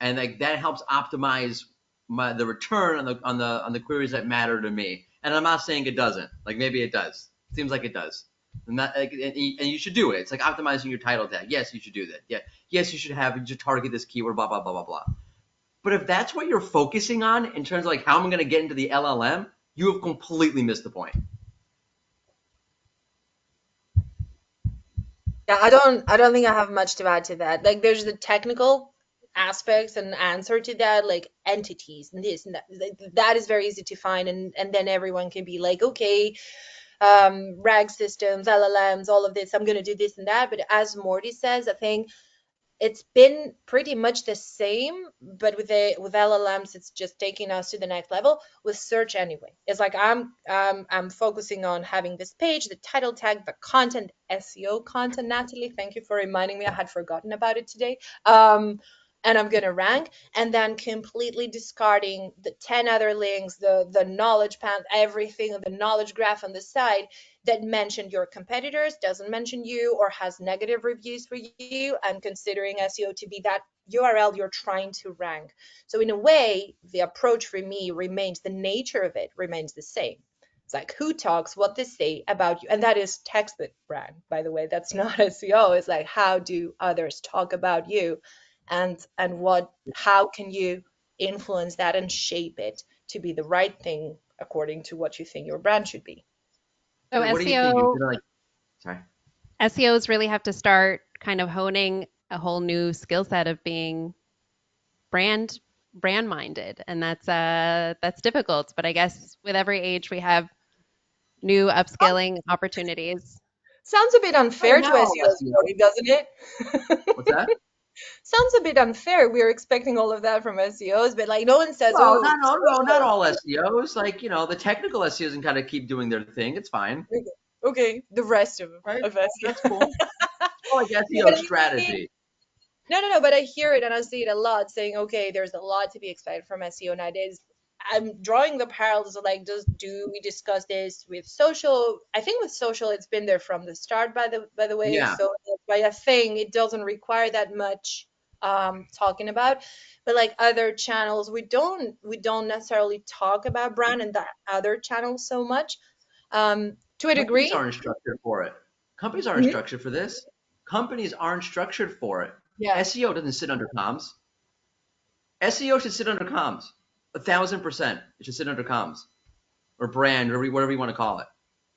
and like that helps optimize the return on the queries that matter to me. And I'm not saying it doesn't. Like maybe it does. Seems like it does. And that, like, and you should do it. It's like optimizing your title tag. Yes, you should do that. Yeah. Yes, you should target this keyword. Blah blah blah blah blah. But if that's what you're focusing on in terms of like how I'm going to get into the LLM, you have completely missed the point. Yeah, I don't think I have much to add to that. Like there's the technical aspects and answer to that, like entities and this and that. That is very easy to find, and then everyone can be like, okay, rag systems, LLMs, all of this, I'm gonna do this and that. But as Morty says, I think it's been pretty much the same, but with LLMs, it's just taking us to the next level with search anyway. It's like I'm focusing on having this page, the title tag, the content, SEO content. Natalie, thank you for reminding me. I had forgotten about it today. And I'm gonna rank, and then completely discarding the 10 other links, the knowledge path, everything, the knowledge graph on the side that mentioned your competitors, doesn't mention you, or has negative reviews for you, and considering SEO to be that URL you're trying to rank. So in a way, the approach for me remains, the nature of it remains the same. It's like who talks, what they say about you, and that is textbook brand, by the way. That's not SEO. It's like how do others talk about you, and what, how can you influence that and shape it to be the right thing according to what you think your brand should be. So What do you think? SEO Like, sorry. SEOs really have to start kind of honing a whole new skill set of being brand brand minded, and that's difficult. But I guess with every age we have new upskilling opportunities. Sounds a bit Oh, unfair to now SEOs, SEO. Morty, doesn't it? What's that? Sounds a bit unfair. We're expecting all of that from SEOs, but like no one says, Well, oh, not social. all SEOs. Like, the technical SEOs can kind of keep doing their thing. It's fine, Okay, okay, the rest right? of SEO. That's cool. Well, like No, SEO but I mean, strategy. no, but I hear it and I see it a lot saying, okay, there's a lot to be expected from SEO nowadays. I'm drawing the parallels of like, do we discuss this with social? I think with social, it's been there from the start, by the way. Yeah. So by a thing, it doesn't require that much talking about. But like other channels, we don't necessarily talk about brand and that other channels so much. To a Companies degree. aren't structured for it. Companies aren't Mhm. structured for this. Companies aren't structured for it. Yeah, SEO doesn't sit under comms. SEO should sit under comms. 1,000%. It should sit under comms or brand or whatever you want to call it,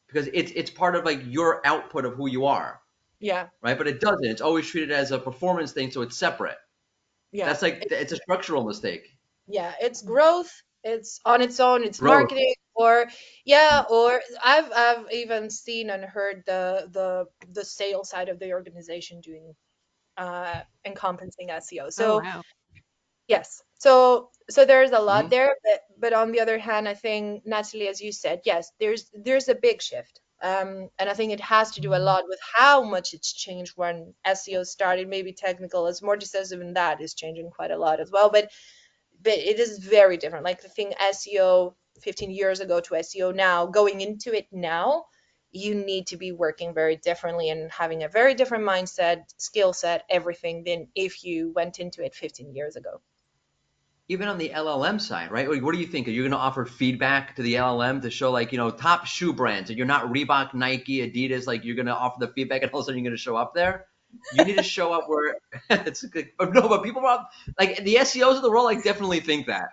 because it's part of like your output of who you are, yeah, right? But it doesn't. It's always treated as a performance thing, so it's separate. yeah. That's like it's a structural mistake. Yeah, it's growth, it's on its own, it's Growth. marketing, or yeah, or I've even seen and heard the sales side of the organization doing encompassing SEO. Oh, So wow. yes, so there's a lot Mhm. there, but on the other hand, I think Natalie, as you said, yes, there's a big shift. And I think it has to do a lot with how much it's changed when SEO started. Maybe technical, as Morty says, even that is changing quite a lot as well. But it is very different. Like the thing SEO 15 years ago to SEO now, going into it now, you need to be working very differently and having a very different mindset, skill set, everything than if you went into it 15 years ago. Even on the LLM side, right? What do you think? Are you going to offer feedback to the LLM to show like, top shoe brands, and you're not Reebok, Nike, Adidas, like you're going to offer the feedback and all of a sudden you're going to show up there? You need to show up where it's good. No, but people are like the SEOs of the world like definitely think that,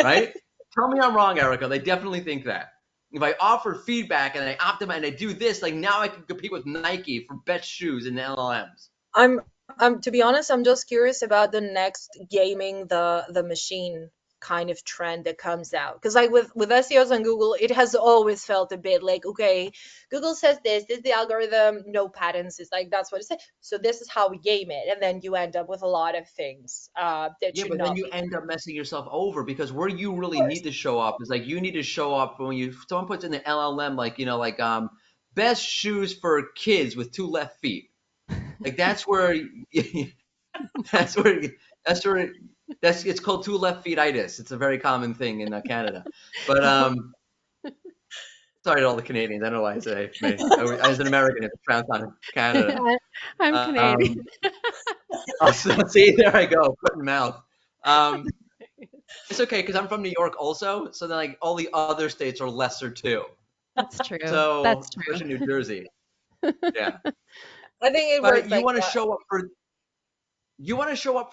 right? Tell me I'm wrong, Erica. They definitely think that. If I offer feedback and I optimize and I do this, like now I can compete with Nike for best shoes in the LLMs. I'm I'm to be honest, I'm just curious about the next gaming the machine kind of trend that comes out. Because like with SEOs on Google, it has always felt a bit like, okay, Google says this is the algorithm, no patterns, is like that's what it says. So this is how we game it. And then you end up with a lot of things that Yeah, should but then not you be. end up messing yourself over because where you Of really course. need to show up is like you need to show up when someone puts in the LLM like best shoes for kids with two left feet. Like that's where that's where that's where that's it's called two left feet itis. It's a very common thing in Canada. But sorry to all the Canadians. I don't know why I say me. As an American, it's frowned on in Canada. Yeah, I'm Canadian. Um, I'll see, there I go, foot in mouth. Um, It's okay because I'm from New York also, so then like all the other states are lesser too. That's true. So That's true. especially New Jersey, yeah. I think it But works you like want to that. show up for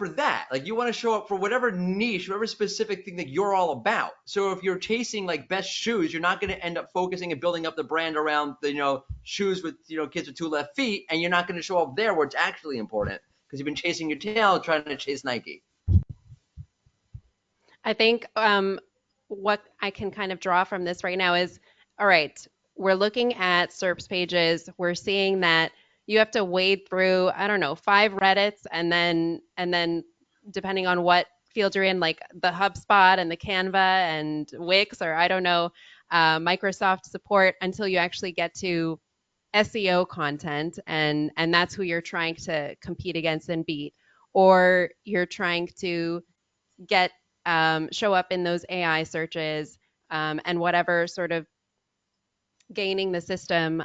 that. Like you want to show up for whatever niche, whatever specific thing that you're all about. So if you're chasing like best shoes, you're not going to end up focusing and building up the brand around the shoes with kids with two left feet, and you're not going to show up there where it's actually important because you've been chasing your tail trying to chase Nike. I think what I can kind of draw from this right now is, all right, we're looking at SERPs pages. We're seeing that you have to wade through, I don't know, 5 Reddits, and then depending on what field you're in, like the HubSpot and the Canva and Wix, or I don't know, Microsoft support, until you actually get to SEO content, and that's who you're trying to compete against and beat, or you're trying to get show up in those AI searches, and whatever sort of gaining the system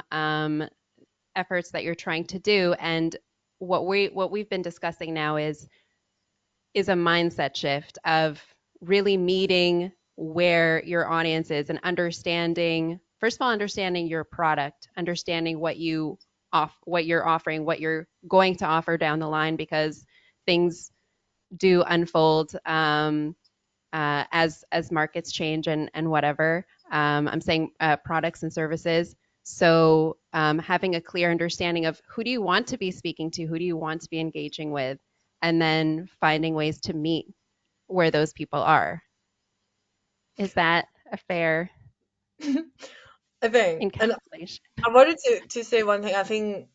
efforts that you're trying to do. And what we've been discussing now is a mindset shift of really meeting where your audience is and understanding, first of all, understanding your product, understanding what you're offering, what you're going to offer down the line, because things do unfold as markets change and whatever. I'm saying products and services. So having a clear understanding of who do you want to be speaking to, who do you want to be engaging with, and then finding ways to meet where those people are. Is that a fair I think, and encapsulation? I wanted to say one thing. I think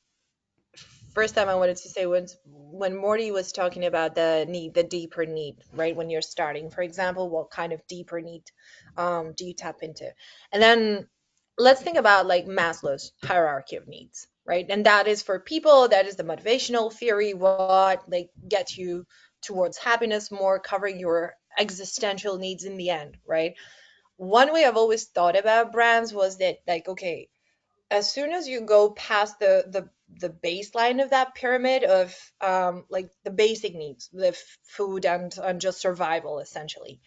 first time I wanted to say was when Morty was talking about the need, the deeper need, right? When you're starting, for example, what kind of deeper need do you tap into? And then let's think about like Maslow's hierarchy of needs, right? And that is for people, that is the motivational theory, what like gets you towards happiness more, covering your existential needs in the end, right? One way I've always thought about brands was that like, okay, as soon as you go past the baseline of that pyramid of like the basic needs, the food and just survival essentially,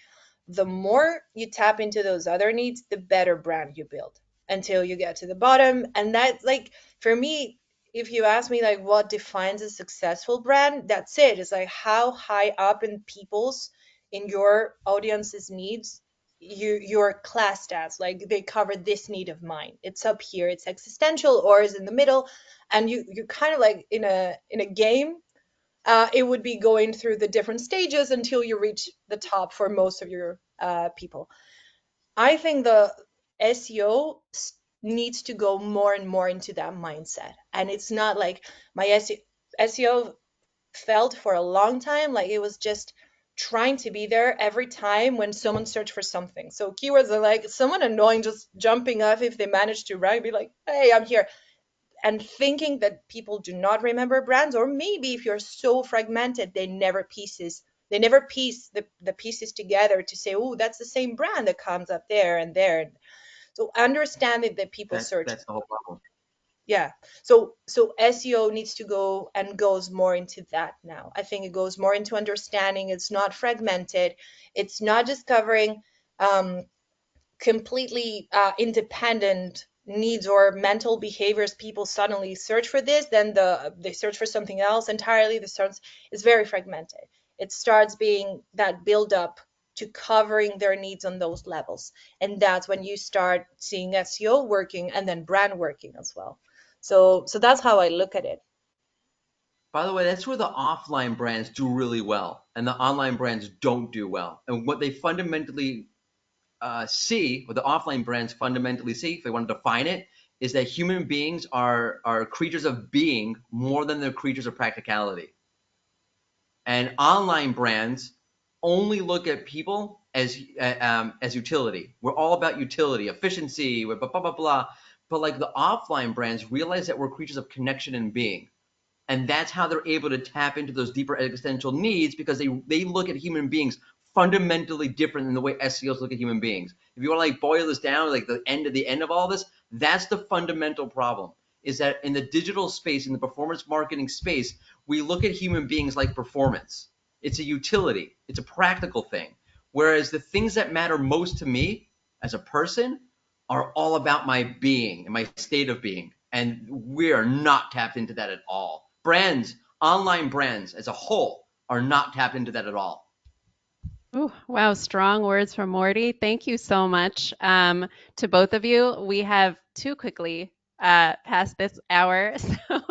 the more you tap into those other needs, the better brand you build until you get to the bottom. And that's like, for me, if you ask me like what defines a successful brand, that's it. It's like how high up in people's, in your audience's needs you're classed as, like they cover this need of mine, it's up here, it's existential or is in the middle. And you kind of like in a game, it would be going through the different stages until you reach the top for most of your people. I think the SEO needs to go more and more into that mindset. And it's not like my SEO felt for a long time like it was just trying to be there every time when someone searched for something. So keywords are like someone annoying just jumping up if they manage to rank, be like, hey, I'm here, and thinking that people do not remember brands, or maybe if you're so fragmented they never piece the pieces together to say, oh, that's the same brand that comes up there and there. So understanding that people search, That's the whole problem. yeah. So SEO needs to go and goes more into that now. I think it goes more into understanding, it's not fragmented, it's not just covering um completely independent needs or mental behaviors. People suddenly search for this, then they search for something else entirely. The starts is very fragmented. It starts being that build up to covering their needs on those levels, and that's when you start seeing SEO working and then brand working as well. So that's how I look at it. By the way, that's where the offline brands do really well, and the online brands don't do well. And what they fundamentally see, what the offline brands fundamentally see, if they want to define it, is that human beings are creatures of being more than they're creatures of practicality. And online brands only look at people as utility. We're all about utility, efficiency, blah blah blah blah. But like the offline brands realize that we're creatures of connection and being, and that's how they're able to tap into those deeper existential needs, because they look at human beings fundamentally different than the way SEOs look at human beings. If you want to like boil this down, like the end of all this, that's the fundamental problem. Is that in the digital space, in the performance marketing space, we look at human beings like performance. It's a utility. It's a practical thing. Whereas the things that matter most to me as a person are all about my being and my state of being. And we are not tapped into that at all. Brands, online brands as a whole, are not tapped into that at all. Ooh, wow, strong words from Morty. Thank you so much to both of you. We have too quickly passed this hour, so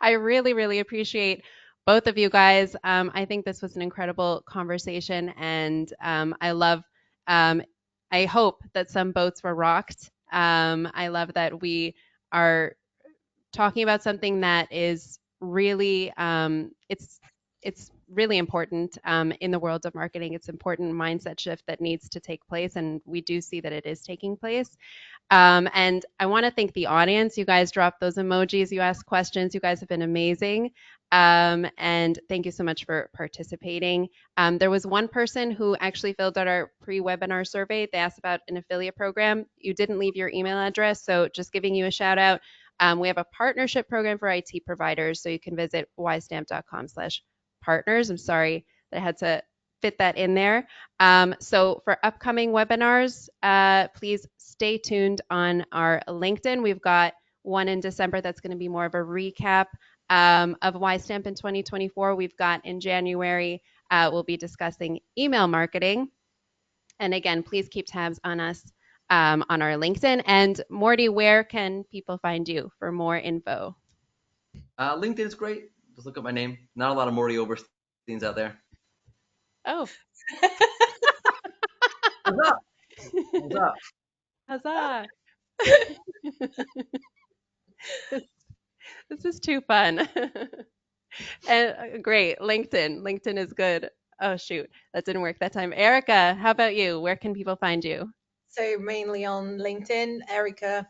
I really, really appreciate both of you guys. I think this was an incredible conversation, and um, I hope that some boats were rocked. I love that we are talking about something that is really it's really important in the world of marketing. It's important mindset shift that needs to take place, and we do see that it is taking place. And I want to thank the audience. You guys dropped those emojis, you asked questions, you guys have been amazing. And thank you so much for participating. There was one person who actually filled out our pre-webinar survey. They asked about an affiliate program. You didn't leave your email address, so just giving you a shout out. We have a partnership program for IT providers, so you can visit wisestamp.com/partners. I'm sorry that I had to fit that in there. So for upcoming webinars, please stay tuned on our LinkedIn. We've got one in December that's going to be more of a recap of WiseStamp in 2024. We've got in January, we'll be discussing email marketing. And again, please keep tabs on us on our LinkedIn. And Morty, where can people find you for more info? LinkedIn is great. Just look up my name. Not a lot of Mordy Obersteins out there. Oh, What's up? What's up? huzzah! This is too fun. And great, LinkedIn. LinkedIn is good. Oh, shoot. That didn't work that time. Erika, how about you? Where can people find you? So mainly on LinkedIn, Erika.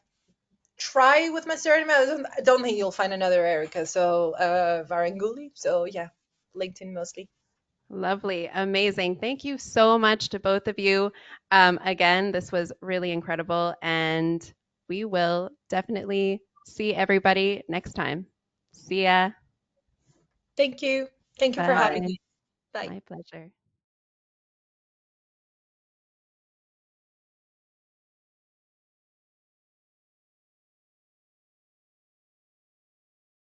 Try with my surname. I don't think you'll find another Erika. So Varangouli. So yeah, LinkedIn mostly. Lovely. Amazing. Thank you so much to both of you. Again, this was really incredible, and we will definitely see everybody next time. See ya. Thank you. Thank you for having Bye. me. Bye. My pleasure.